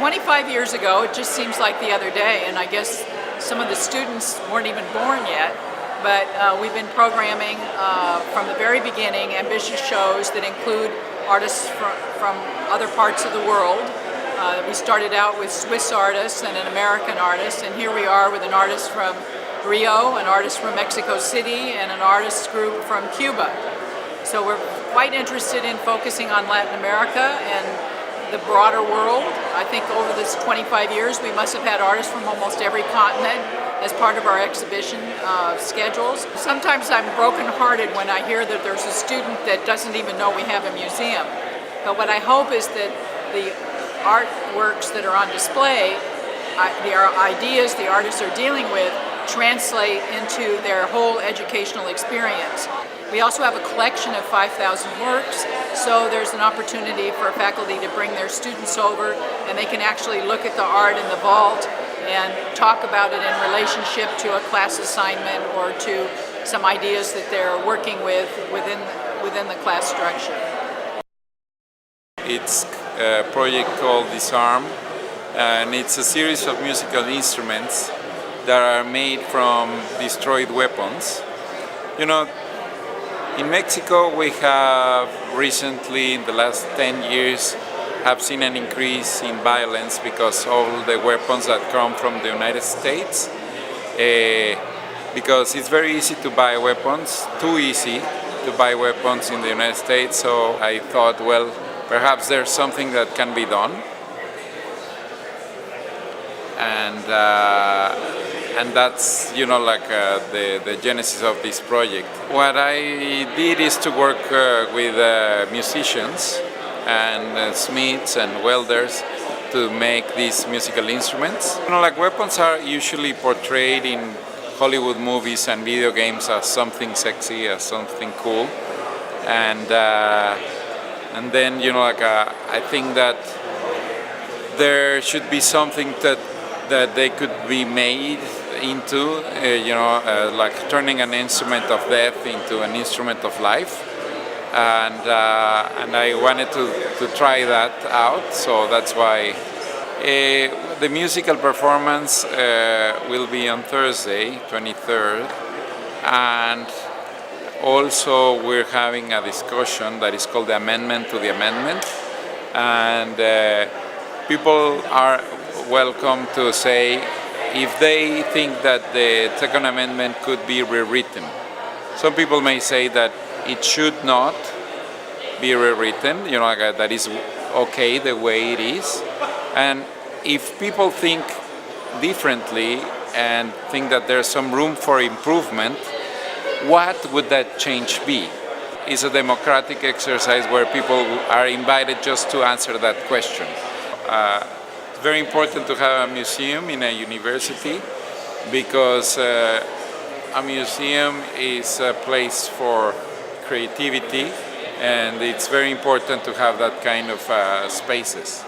25 years ago, it just seems like the other day, and I guess some of the students weren't even born yet, but we've been programming from the very beginning ambitious shows that include artists from other parts of the world. We started out with Swiss artists and an American artist, and here we are with an artist from Rio, an artist from Mexico City, and an artist group from Cuba. So we're quite interested in focusing on Latin America and the broader world. I think over this 25 years we must have had artists from almost every continent as part of our exhibition schedules. Sometimes I'm brokenhearted when I hear that there's a student that doesn't even know we have a museum. But what I hope is that the artworks that are on display, the ideas the artists are dealing with, translate into their whole educational experience. We also have a collection of 5,000 works, so there's an opportunity for faculty to bring their students over and they can actually look at the art in the vault and talk about it in relationship to a class assignment or to some ideas that they're working with within the class structure. It's a project called Disarm, and it's a series of musical instruments that are made from destroyed weapons. You know, in Mexico we have recently, in the last 10 years, have seen an increase in violence because all the weapons that come from the United States. Because it's very easy to buy weapons, too easy to buy weapons in the United States, so I thought, well, perhaps there's something that can be done. And that's, you know, like the genesis of this project. What I did is to work with musicians and smiths and welders to make these musical instruments. You know, like weapons are usually portrayed in Hollywood movies and video games as something sexy, as something cool, and then, you know, like I think that there should be something that they could be made into, you know, like turning an instrument of death into an instrument of life, and I wanted to try that out, so that's why the musical performance will be on Thursday, 23rd, and also we're having a discussion that is called the Amendment to the Amendment, and people are welcome to say if they think that the Second Amendment could be rewritten. Some people may say that it should not be rewritten, you know, like that is okay the way it is. And if people think differently and think that there's some room for improvement, what would that change be? It's a democratic exercise where people are invited just to answer that question. It's very important to have a museum in a university because a museum is a place for creativity, and it's very important to have that kind of spaces.